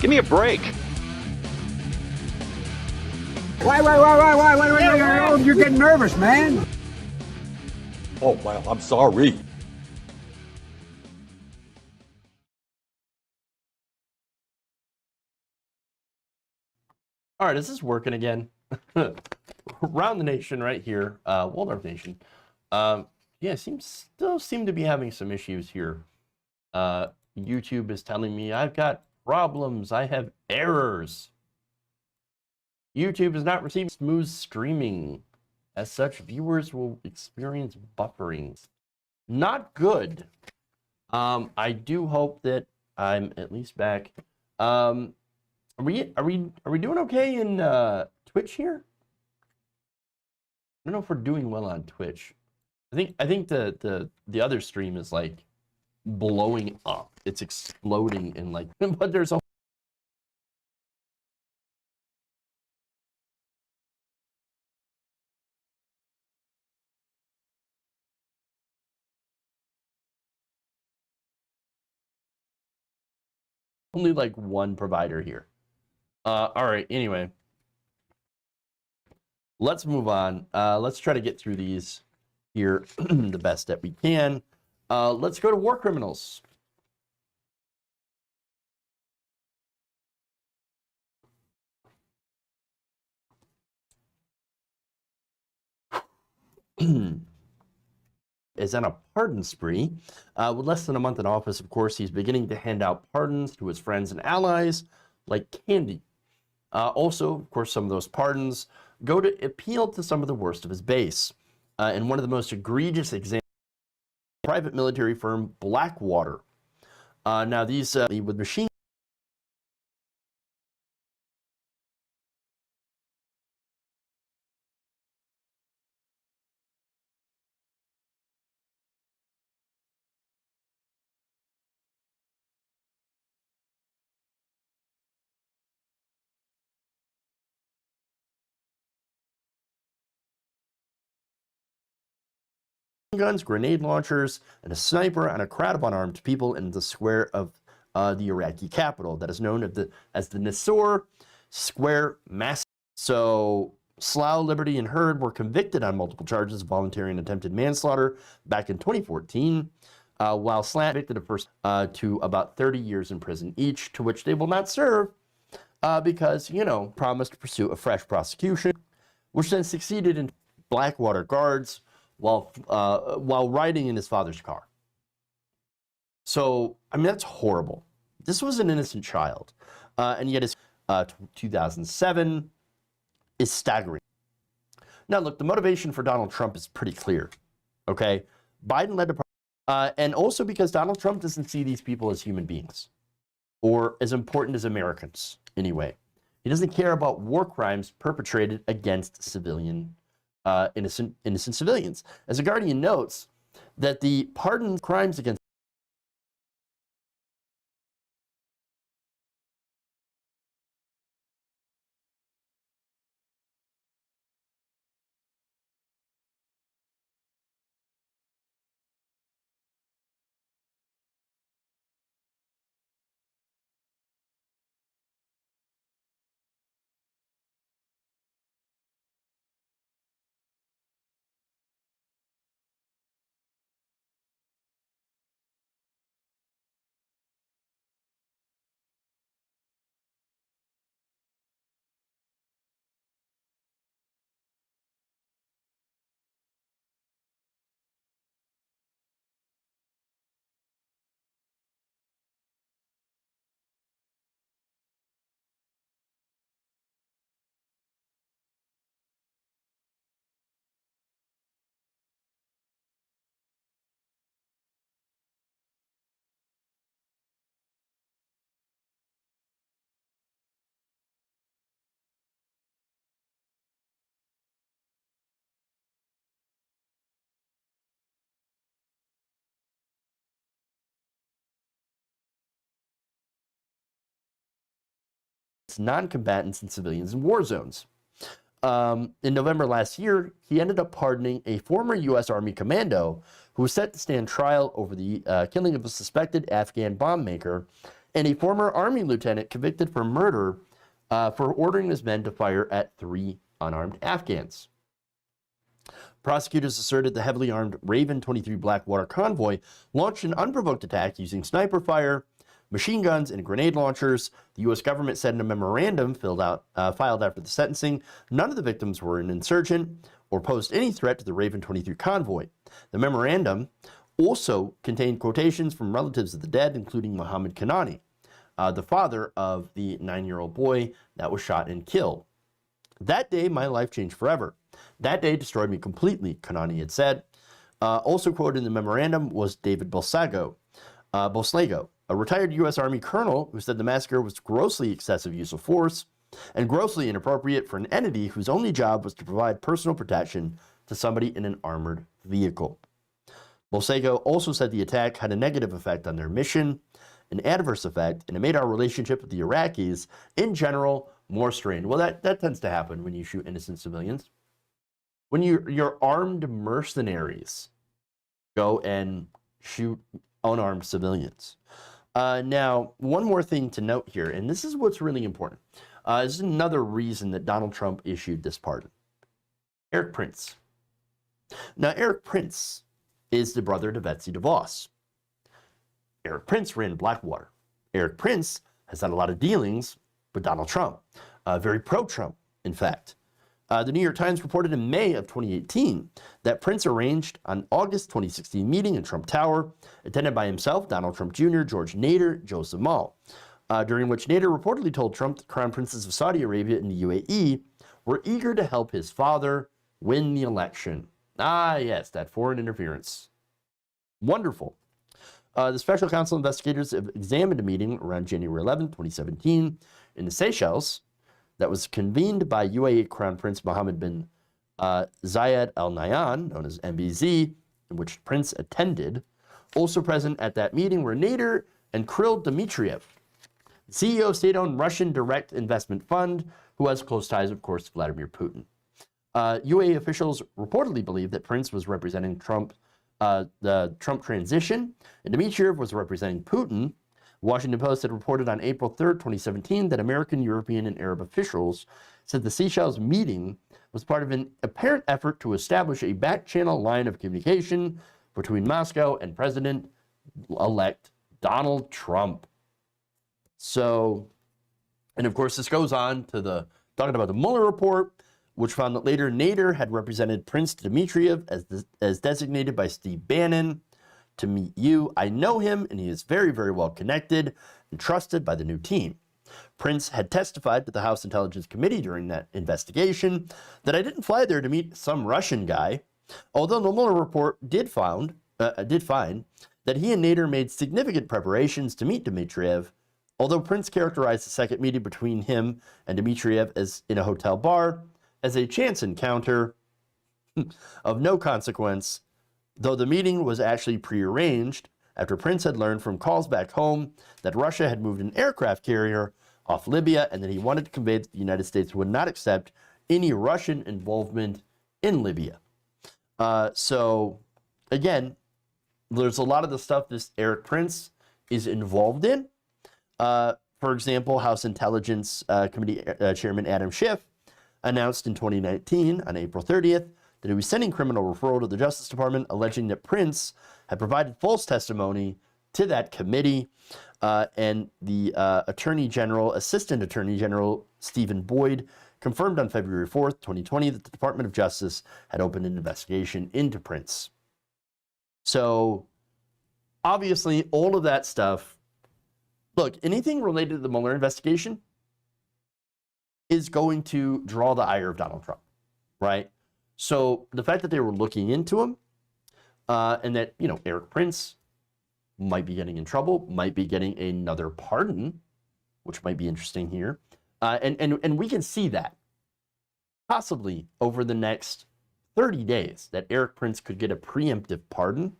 Give me a break. Wait, you're getting nervous, man. Oh, wow, I'm sorry. All right, is this working again? Around the nation right here, Waldorf Nation. Yeah, still seem to be having some issues here. YouTube is telling me I've got problems. I have errors. YouTube is not receiving smooth streaming. As such, viewers will experience buffering. Not good. I do hope that I'm at least back. Are we doing okay in Twitch here? I don't know if we're doing well on Twitch. I think the other stream is like blowing up. It's exploding and like, but there's only like one provider here. All right, anyway. Let's move on. Let's try to get through these here the best that we can. Let's go to war criminals. Is on a pardon spree. With less than a month in office, of course, he's beginning to hand out pardons to his friends and allies like candy. Also, of course, some of those pardons go to appeal to some of the worst of his base. And one of the most egregious examples, private military firm Blackwater. Now, these with machine guns, grenade launchers, and a sniper on a crowd of unarmed people in the square of the Iraqi capital that is known as the Nassour Square Massacre. So Slough, Liberty, and Hurd were convicted on multiple charges of voluntary and attempted manslaughter back in 2014, while Slant convicted of first to about 30 years in prison each, to which they will not serve because, you know, promised to pursue a fresh prosecution, which then succeeded in Blackwater guards while riding in his father's car. So, I mean, that's horrible. This was an innocent child, and yet his 2007 is staggering. Now, look, the motivation for Donald Trump is pretty clear, okay? Biden led the and also because Donald Trump doesn't see these people as human beings or as important as Americans, anyway. He doesn't care about war crimes perpetrated against innocent civilians. As The Guardian notes, that the pardoned crimes against non-combatants and civilians in war zones. In November last year, he ended up pardoning a former U.S. Army commando who was set to stand trial over the killing of a suspected Afghan bomb maker and a former Army lieutenant convicted for murder for ordering his men to fire at 3 unarmed Afghans. Prosecutors asserted the heavily armed Raven 23 Blackwater convoy launched an unprovoked attack using sniper fire, machine guns, and grenade launchers. The U.S. government said in a memorandum filed after the sentencing, none of the victims were an insurgent or posed any threat to the Raven 23 convoy. The memorandum also contained quotations from relatives of the dead, including Mohammed Kanani, the father of the 9-year-old boy that was shot and killed. That day, my life changed forever. That day destroyed me completely, Kanani had said. Also quoted in the memorandum was David Boslago, a retired U.S. Army colonel who said the massacre was grossly excessive use of force and grossly inappropriate for an entity whose only job was to provide personal protection to somebody in an armored vehicle. Boslago also said the attack had a negative effect on their mission, an adverse effect, and it made our relationship with the Iraqis in general more strained. Well, that tends to happen when you shoot innocent civilians. When your armed mercenaries go and shoot unarmed civilians. Now, one more thing to note here, and this is what's really important. This is another reason that Donald Trump issued this pardon. Eric Prince. Now, Eric Prince is the brother to Betsy DeVos. Eric Prince ran Blackwater. Eric Prince has had a lot of dealings with Donald Trump, very pro-Trump, in fact. The New York Times reported in May of 2018 that Prince arranged an August 2016 meeting in Trump Tower, attended by himself, Donald Trump Jr., George Nader, Joseph Mall, during which Nader reportedly told Trump the Crown Princes of Saudi Arabia and the UAE were eager to help his father win the election. Ah, yes, that foreign interference. Wonderful. The Special Counsel investigators have examined a meeting around January 11, 2017 in the Seychelles that was convened by UAE Crown Prince Mohammed bin Zayed Al Nahyan, known as MBZ, in which Prince attended. Also present at that meeting were Nader and Kirill Dmitriev, CEO of state-owned Russian Direct Investment Fund, who has close ties, of course, to Vladimir Putin. UAE officials reportedly believe that Prince was representing the Trump transition, and Dmitriev was representing Putin. Washington Post had reported on April 3rd, 2017, that American, European, and Arab officials said the Seychelles meeting was part of an apparent effort to establish a back-channel line of communication between Moscow and President-elect Donald Trump. So, and of course, this goes on to talking about the Mueller report, which found that later Nader had represented Prince Dmitriev as designated by Steve Bannon to meet you. I know him, and he is very, very well connected and trusted by the new team. Prince had testified to the House Intelligence Committee during that investigation that I didn't fly there to meet some Russian guy, although the Mueller report did find that he and Nader made significant preparations to meet Dmitriev, although Prince characterized the second meeting between him and Dmitriev as in a hotel bar as a chance encounter of no consequence, though the meeting was actually prearranged after Prince had learned from calls back home that Russia had moved an aircraft carrier off Libya and that he wanted to convey that the United States would not accept any Russian involvement in Libya. So, again, there's a lot of the stuff this Eric Prince is involved in. For example, House Intelligence Committee Chairman Adam Schiff announced in 2019 on April 30th that he was sending criminal referral to the Justice Department alleging that Prince had provided false testimony to that committee. And the Assistant Attorney General Stephen Boyd confirmed on February 4th, 2020 that the Department of Justice had opened an investigation into Prince. So obviously all of that stuff, look, anything related to the Mueller investigation is going to draw the ire of Donald Trump, right? So the fact that they were looking into him and that, Eric Prince might be getting in trouble, might be getting another pardon, which might be interesting here. And we can see that possibly over the next 30 days that Eric Prince could get a preemptive pardon.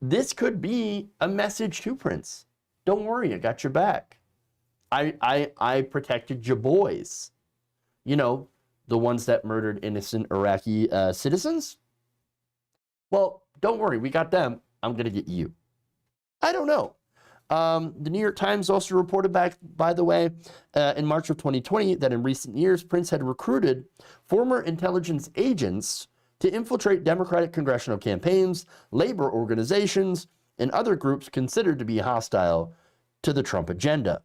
This could be a message to Prince. Don't worry, I got your back. I protected your boys. The ones that murdered innocent Iraqi citizens. Well, don't worry, we got them. I'm going to get you. I don't know. The New York Times also reported back, by the way, in March of 2020, that in recent years, Prince had recruited former intelligence agents to infiltrate Democratic congressional campaigns, labor organizations, and other groups considered to be hostile to the Trump agenda.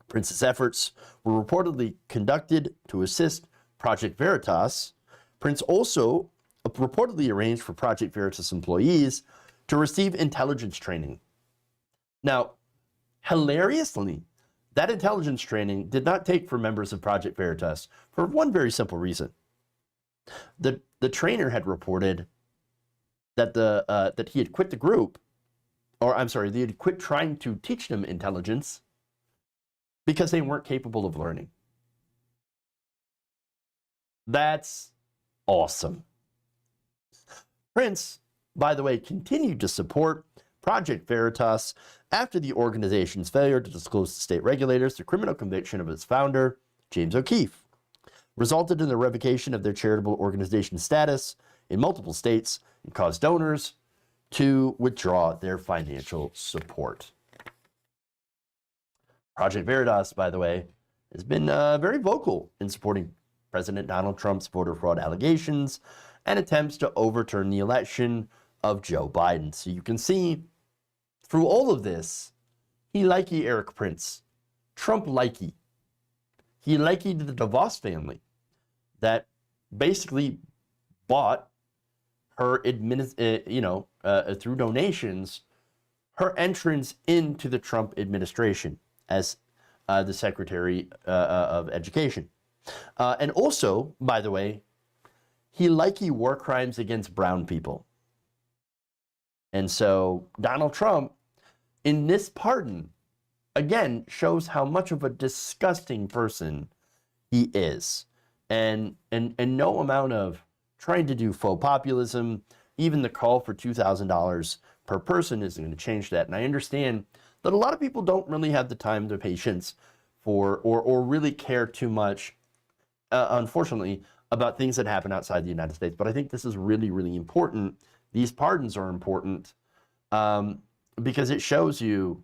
Prince's efforts were reportedly conducted to assist Project Veritas. Prince also reportedly arranged for Project Veritas employees to receive intelligence training. Now, hilariously, that intelligence training did not take for members of Project Veritas for one very simple reason. The trainer had reported that that he had quit the group, or I'm sorry, they had quit trying to teach them intelligence because they weren't capable of learning. That's awesome. Prince, by the way, continued to support Project Veritas after the organization's failure to disclose to state regulators the criminal conviction of its founder, James O'Keefe, resulted in the revocation of their charitable organization status in multiple states and caused donors to withdraw their financial support. Project Veritas, by the way, has been very vocal in supporting President Donald Trump's voter fraud allegations and attempts to overturn the election of Joe Biden. So you can see through all of this, he likey Eric Prince, Trump likey. He likey the DeVos family that basically bought her, through donations, her entrance into the Trump administration as the Secretary of Education. And also, by the way, he likey war crimes against brown people. And so Donald Trump, in this pardon, again, shows how much of a disgusting person he is. And no amount of trying to do faux populism, even the call for $2,000 per person isn't going to change that. And I understand that a lot of people don't really have the time, the patience for, or really care too much, unfortunately, about things that happen outside the United States. But I think this is really, really important. These pardons are important because it shows you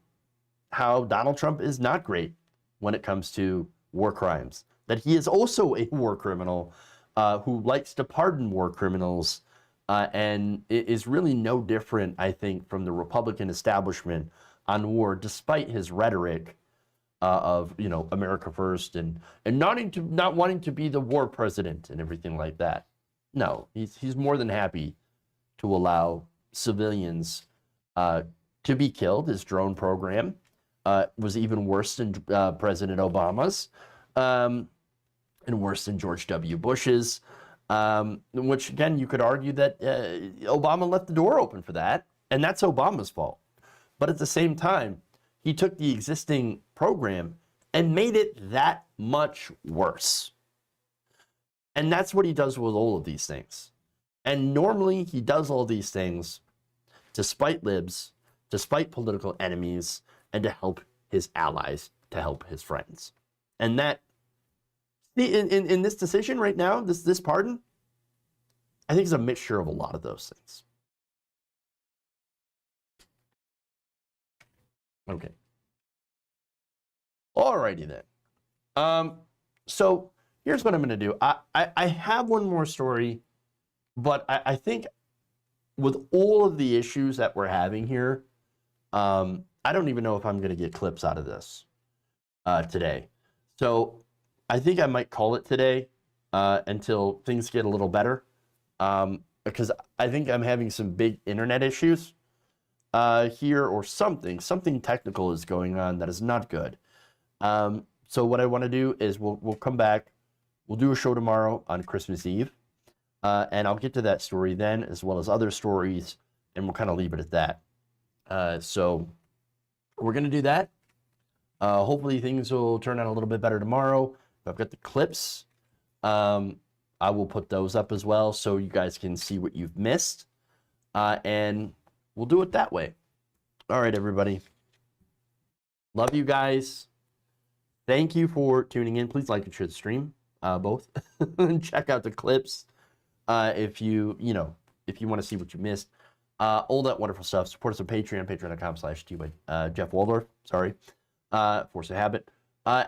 how Donald Trump is not great when it comes to war crimes, that he is also a war criminal who likes to pardon war criminals and is really no different, I think, from the Republican establishment on war, despite his rhetoric of, America first and not wanting to be the war president and everything like that. No, he's more than happy to allow civilians to be killed. His drone program was even worse than President Obama's and worse than George W. Bush's, which, again, you could argue that Obama left the door open for that, and that's Obama's fault. But at the same time, he took the existing program and made it that much worse. And that's what he does with all of these things. And normally he does all these things to spite libs, to spite political enemies, and to help his allies, to help his friends. And that, in this decision right now, this pardon, I think is a mixture of a lot of those things. Okay. Alrighty then. So here's what I'm going to do. I have one more story, but I think with all of the issues that we're having here, I don't even know if I'm going to get clips out of this today. So I think I might call it today until things get a little better, because I think I'm having some big internet issues here, or something technical is going on that is not good. So what I want to do is we'll come back. We'll do a show tomorrow on Christmas Eve, and I'll get to that story then, as well as other stories, and we'll kind of leave it at that. So we're going to do that. Hopefully things will turn out a little bit better tomorrow. I've got the clips. I will put those up as well so you guys can see what you've missed, and we'll do it that way. All right, everybody. Love you guys. Thank you for tuning in. Please like and share the stream, both. And check out the clips if you want to see what you missed. All that wonderful stuff. Support us on Patreon, patreon.com/Jeff Waldorf. Sorry. Force a habit.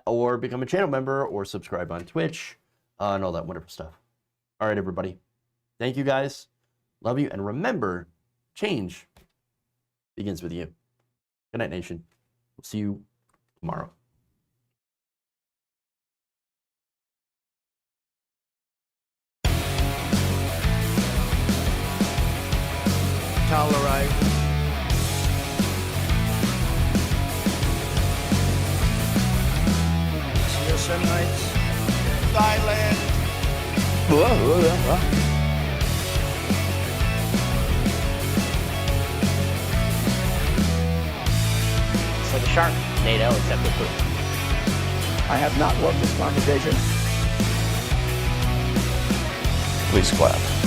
Or become a channel member or subscribe on Twitch and all that wonderful stuff. All right, everybody. Thank you, guys. Love you. And remember, change begins with you. Good night, nation. We'll see you tomorrow. Tolerate. Sionites. Thailand. It's like a shark. NATO, except with poop. I have not loved this conversation. Please clap.